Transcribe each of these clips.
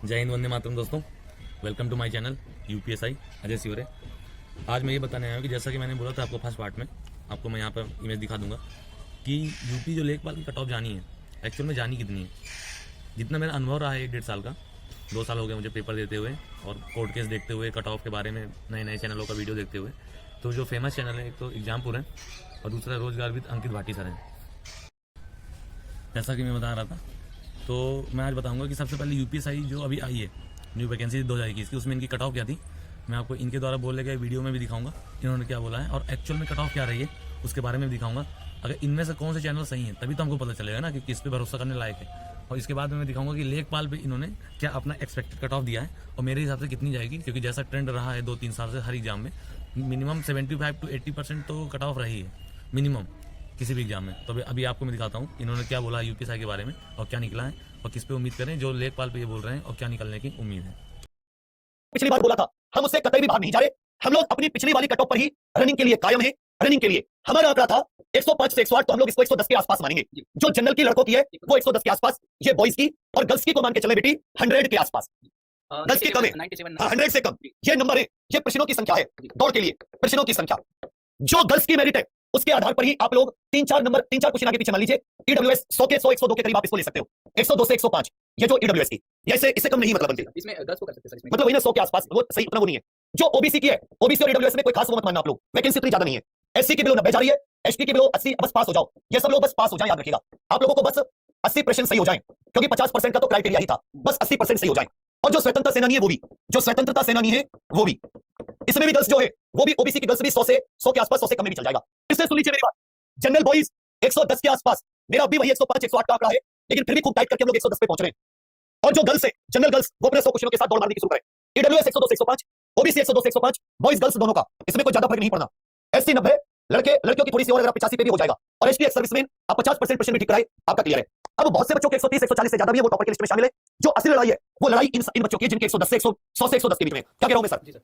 जय हिंद, वंदे मातरम दोस्तों। Welcome to my channel UPSI Ajay Sivare. आज मैं ये बताने आया हूँ कि जैसा कि मैंने बोला था आपको फर्स्ट पार्ट में, आपको मैं यहाँ पर इमेज दिखा दूंगा कि यूपी जो लेखपाल की कट ऑफ जानी है, एक्चुअल में जानी कितनी है। जितना मेरा अनुभव रहा है 1-1.5 साल का, 2 साल हो गए मुझे पेपर देते हुए और कोर्ट केस देखते हुए, कट ऑफ के बारे में नए नए चैनलों का वीडियो देखते हुए। तो जो फेमस चैनल है, एक तो एग्जामपुर है और दूसरा रोजगार विद अंकित भाटी सर है। जैसा कि मैं बता रहा था, तो मैं आज बताऊंगा कि सबसे पहले यूपीएसआई जो अभी आई है, न्यू वैकेंसी 2021 की, उसमें इनकी कट ऑफ क्या थी। मैं आपको इनके द्वारा बोले गए वीडियो में भी दिखाऊंगा इन्होंने क्या बोला है, और एक्चुअल में कट ऑफ क्या रही है उसके बारे में भी दिखाऊंगा। अगर इनमें से कौन से चैनल सही है तभी तो हमको पता चलेगा ना कि किस पे भरोसा करने लायक है। और इसके बाद में मैं दिखाऊंगा कि लेखपाल पे इन्होंने क्या अपना एक्सपेक्टेड कट ऑफ दिया है और मेरे हिसाब से कितनी जाएगी, क्योंकि जैसा ट्रेंड रहा है 2-3 साल से हर एग्जाम में मिनिमम 75 to 80% तो कट ऑफ रही है मिनिमम किसी भी एग्जाम में। तो अभी आपको मैं दिखाता हूँ इन्होंने क्या बोला यूपीएसआई के बारे में और क्या निकला है और किस पे उम्मीद करें, जो लेखपाल पे ये बोल रहे हैं, और क्या निकलने की उम्मीद है। पिछली बार बोला था, हम उससे कतई भी भाग नहीं जा रहे। हम लोग अपनी पिछली वाली कट ऑफ पर ही रनिंग के लिए कायम है। रनिंग के लिए हमारा आंकड़ा था 105 से 108, तो हम लोग इसको 110 के आसपास मानेंगे। जो जनरल की लड़कों की है वो 110 के आसपास, ये बॉयज की, और गर्ल्स की को मान के चले बेटी 100 के आसपास। गर्ल्स की कम है, 100 से कम ये नंबर है। ये प्रश्नों की संख्या है दौड़ के लिए, प्रश्नों की संख्या। जो गर्ल्स की मेरिट है उसके आधार पर ही आप लोग 3-4 क्वेश्चन आगे पीछे मान लीजिए। ईडब्ल्यूएस 100 के 100-102 के करीब आप इसको ले सकते हो। 102 से 105 ये जो ईडब्ल्यूएस की, ऐसे इससे कम नहीं मतलब बनती। इसमें गर्ल्स को कर सकते हैं सर, मतलब वही ना 100 के आसपास, वो सही उतना वो नहीं है। जो ओबीसी की है, ओबीसी और ईडब्ल्यूएस में कोई खास वो मत मानना आप लोग, वैकेंसी इतनी ज्यादा नहीं है। एससी की बिलो 90 जा रही है, एसटी की बिलो 80, बस पास हो जाओ। ये सब लोग बस पास हो जाए, याद रखिएगा। आप लोगों को बस 80% सही हो जाए, क्योंकि 50% का तो क्राइटेरिया ही था, बस 80% सही हो जाए। और जो स्वतंत्रता सेनानी है वो भी, जो स्वतंत्रता सेनानी है वो भी, इसमें भी गर्ल्स जो है वो भी, ओबीसी की गर्ल्स भी 100 के आसपास, 100 से कम में भी चल जाएगा। फिर से सुन लीजिए मेरी बात। जनरल बॉयज 110 के आसपास, मेरा भी वही 105-108 का आंकड़ा है, लेकिन फिर भी खूब टाइट करके हम लोग 110 पे पहुंच रहे हैं। और जो गर्ल्स है, जनरल गर्ल्स, वो अपने 100 क्वेश्चनों के साथ दौड़ मारने की शुरू करें। ईडब्ल्यूएस 102 से 105, ओबीसी 102 से 105, बॉयज गर्ल्स दोनों का, इसमें कोई ज्यादा फर्क नहीं पड़ना। एससी 90, लड़के लड़कियों की थोड़ी सी और, अगर आप 85 पे भी हो जाएगा। और एसटी एक्स सर्विसमैन आप 50% प्रश्न भी ठीक कराए, आपका क्लियर है। अब बहुत से बच्चों के 130-140 से ज्यादा भी है, वो टॉपर की लिस्ट में शामिल है। जो असली लड़ाई है वो लड़ाई इन बच्चों की, जिनके 110 से 100 से 110 के बीच में। क्या कह रहा हूं मैं सर?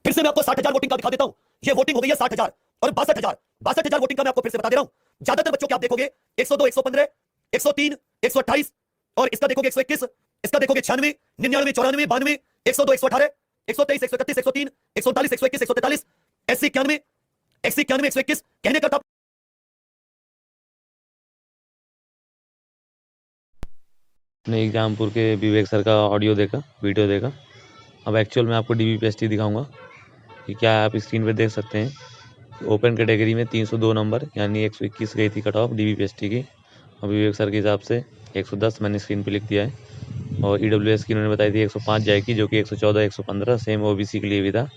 फिर से मैं आपको 60,000 वोटिंग का दिखा देता हूं। ये वोटिंग हो गई है 60,000 और 62,000 वोटिंग का मैं आपको फिर से बता दे रहा हूं। ज्यादातर बच्चों के आप देखोगे 102, 115, 103, 128, और इसका देखोगे 121, इसका देखोगे 96, 99, 94, 92, 102, 118, 123, 131, 103, 139, 121, 143, एससी 91, एक्सी 91, 121। कहने का ने एग्जामपुर के विवेक सर का ऑडियो देखा, वीडियो देखा। अब एक्चुअल में आपको डीबीपीएसटी दिखाऊंगा कि क्या आप स्क्रीन पे देख सकते हैं। ओपन कैटेगरी में 302 नंबर यानी 121 गई थी कट ऑफ डीबीपीएसटी की, और विवेक सर के हिसाब से 110 मैंने स्क्रीन पे लिख दिया है। और ईडब्ल्यूएस की इन्होंने बताई थी 105 जाएगी, जो कि 114, 115 सेम ओबीसी के लिए भी था।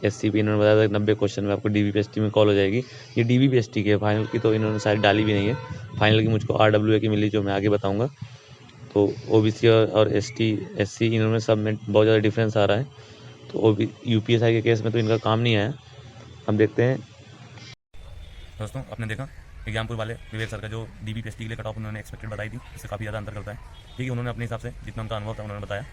एससी पे इन्होंने बताया था 90 क्वेश्चन में आपको डीबीपीएसटी में कॉल हो जाएगी। ये डीबीपीएसटी की है, फाइनल की तो इन्होंने शायद डाली भी नहीं है। फाइनल की मुझको आरडब्ल्यूए की मिली, जो मैं आगे बताऊँगा। तो ओबीसी और एसटी एससी इनमें सब में बहुत ज़्यादा डिफरेंस आ रहा है। तो यूपीएसआई के केस में तो इनका काम नहीं आया। हम देखते हैं। दोस्तों, आपने देखा एग्जामपुर वाले विवेक सर का जो डीबीपीएसटी के लिए कट ऑफ उन्होंने एक्सपेक्टेड बताई थी, इससे काफ़ी ज़्यादा अंतर करता है। ठीक है, उन्होंने अपने हिसाब से जितना उनका अनुभव था उन्होंने बताया।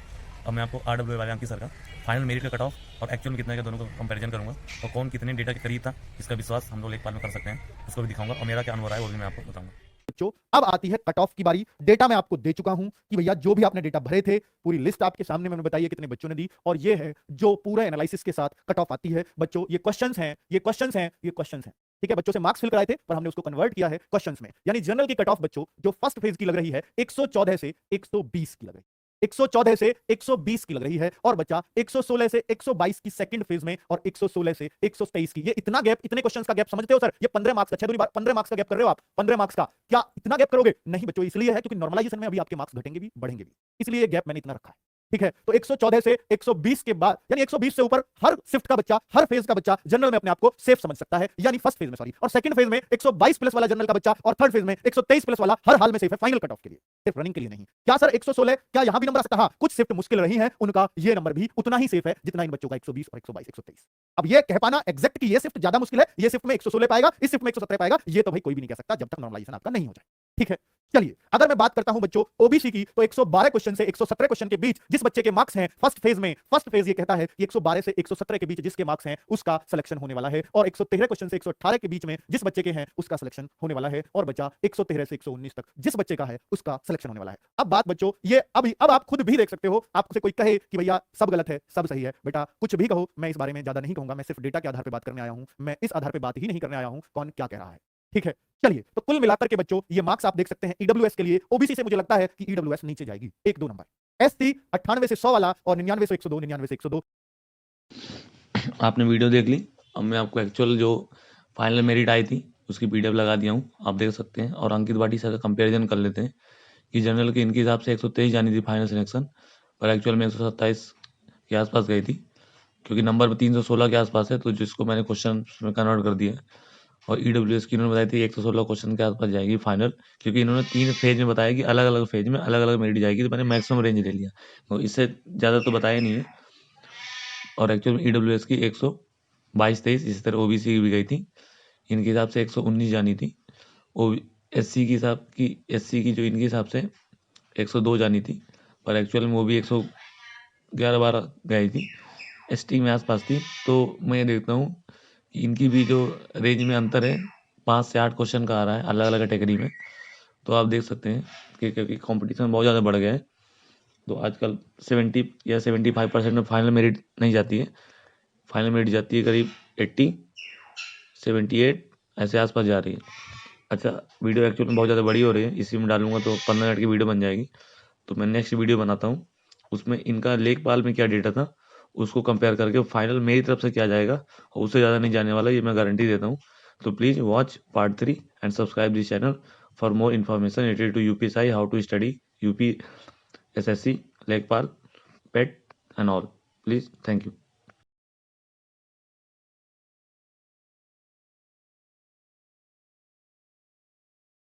अब मैं आपको आरडब्ल्यू वाले अंकित सर का फाइनल मेरिट का कट ऑफ और एक्चुअल में कितना का दोनों का कंपैरिजन करूंगा, और कौन कितने डेटा के करीब था, इसका विश्वास हम लोग लेखपाल में कर सकते हैं, उसको भी दिखाऊंगा, और मेरा क्या अनुभव रहा है वो भी मैं आपको बताऊंगा। बच्चों, अब आती है कट ऑफ की बारी। डेटा मैं आपको दे चुका हूं कि भैया जो भी आपने डेटा भरे थे, पूरी लिस्ट आपके सामने मैंने बताई है कितने बच्चों ने दी, और ये है जो पूरा एनालिसिस के साथ कट ऑफ आती है। बच्चों, ये क्वेश्चंस हैं, ये क्वेश्चंस हैं, ये क्वेश्चंस हैं। ठीक है, बच्चों से मार्क्स फिल कराए थे पर हमने उसको कन्वर्ट किया है क्वेश्चंस में। यानी जनरल की कट ऑफ बच्चों जो फर्स्ट फेज की लग रही है 114 से 120 की लग रही है, 114 से 120 की लग रही है। और बच्चा 116 से 122 की सेकंड फेज में, और 116 से 123 की। ये इतना गैप, इतने क्वेश्चंस का गैप समझते हो सर? ये 15 मार्क्स का, 15 मार्क्स का गैप कर रहे हो आप। 15 मार्क्स का क्या इतना गैप करोगे? नहीं बच्चों, इसलिए है क्योंकि नॉर्मलाइजेशन में अभी आपके मार्क्स घटेंगे भी बढ़ेंगे भी, इसलिए ये गैप मैंने इतना रखा है। ठीक है, तो 114 से 120 के बाद, यानी 120 से ऊपर हर शिफ्ट का बच्चा, हर फेज का बच्चा जनरल में अपने आप को सेफ समझ सकता है, यानी फर्स्ट फेज में सॉरी। और सेकंड फेज में 122 प्लस वाला जनरल का बच्चा, और थर्ड फेज में 123 प्लस वाला हर हाल में सेफ है फाइनल कट ऑफ के लिए, सिर्फ रनिंग के लिए नहीं। क्या सर 116, क्या यहां भी नंबर आ सकता है? हाँ, कुछ शिफ्ट मुश्किल रही है, उनका ये नंबर भी उतना ही सेफ है जितना इन बच्चों का 120 और 122, 123। अब ये कह पाना एग्जैक्ट कि ये शिफ्ट ज्यादा मुश्किल है, ये शिफ्ट में 116 पाएगा, इस शिफ्ट में 117 पाएगा, ये तो भाई कोई भी नहीं कह सकता जब तक नॉर्मलाइजेशन आपका नहीं हो जाए। ठीक है, चलिए अगर मैं बात करता हूं बच्चों ओबीसी की, तो 112 क्वेश्चन से 117 क्वेश्चन के बीच जिस जिस बच्चे के मार्क्स हैं फर्स्ट फेज ये कहता है कि 112 से 117 के बीच जिसके मार्क्स हैं उसका सिलेक्शन होने वाला है, और 113 क्वेश्चन से 118 के बीच में जिस बच्चे के हैं उसका सिलेक्शन होने वाला है, और बच्चा 113 से 119 तक जिस बच्चे का है उसका सिलेक्शन होने वाला है। अब बात बच्चों ये अब आप खुद भी देख सकते हो, आपसे कोई कहे कि भैया सब गलत है सब सही है, बेटा कुछ भी कहो, मैं इस बारे में ज्यादा नहीं कहूंगा, मैं सिर्फ डेटा के आधार पर बात करने आया हूं, मैं इस आधार पर बात ही नहीं करने आया हूं कौन क्या कह रहा है। ठीक है, चलिए तो कुल मिलाकर के बच्चों ये मार्क्स आप देख सकते हैं ईडब्ल्यूएस के लिए। ओबीसी से मुझे लगता है कि ईडब्ल्यूएस नीचे जाएगी 1-2 नंबर, एससी 98 से 100 वाला और 99 से 102, 99 से 102। आपने वीडियो देख ली, अब मैं आपको एक्चुअल जो फाइनल मेरिट आई थी उसकी पीडीएफ लगा दिया हूँ, आप देख सकते हैं। और अंकित भाटी सर का कंपैरिजन कर लेते हैं कि जनरल के इनके हिसाब से 123 जानी थी फाइनल सिलेक्शन, पर एक्चुअल में 127 के आसपास गई थी, क्योंकि नंबर 316 के आसपास है, तो जिसको मैंने क्वेश्चन में कन्वर्ट कर दिया। और ईडब्ल्यूएस की इन्होंने बताई थी 116 क्वेश्चन के आसपास जाएगी फाइनल, क्योंकि इन्होंने 3 फेज में बताया कि अलग अलग फेज में अलग अलग मेरिट जाएगी, तो मैंने मैक्सिमम रेंज ले लिया, तो इससे ज़्यादा तो बताया नहीं है। और एक्चुअल में ईडब्ल्यूएस की 122-23 इसी तरह ओबीसी की भी गई थी, इनके हिसाब से 119 जानी थी। एससी की जो इनके हिसाब से 102 जानी थी, पर एक्चुअल में वो भी 111-12 गई थी। एसटी में आसपास थी, तो मैं ये देखता हूँ कि इनकी भी जो रेंज में अंतर है 5 से 8 क्वेश्चन का आ रहा है अलग अलग कैटेगरी में, तो आप देख सकते हैं कि क्योंकि कंपटीशन बहुत ज़्यादा बढ़ गया है, तो आजकल 70 या 75% में फाइनल मेरिट नहीं जाती है, फाइनल मेरिट जाती है करीब 80, 78 ऐसे आसपास जा रही है। अच्छा, वीडियो एक्चुअल में बहुत ज़्यादा बड़ी हो रही है, इसी में डालूंगा तो 15 मिनट की वीडियो बन जाएगी, तो मैं नेक्स्ट वीडियो बनाता हूँ, उसमें इनका लेखपाल में क्या डेटा था उसको कंपेयर करके फाइनल मेरी तरफ से क्या जाएगा, और उससे ज़्यादा नहीं जाने वाला, ये मैं गारंटी देता हूँ। तो please watch part 3 and subscribe this channel for more information related to UPSI, how to study UP SSC, लेखपाल, PET and all. Please, thank you.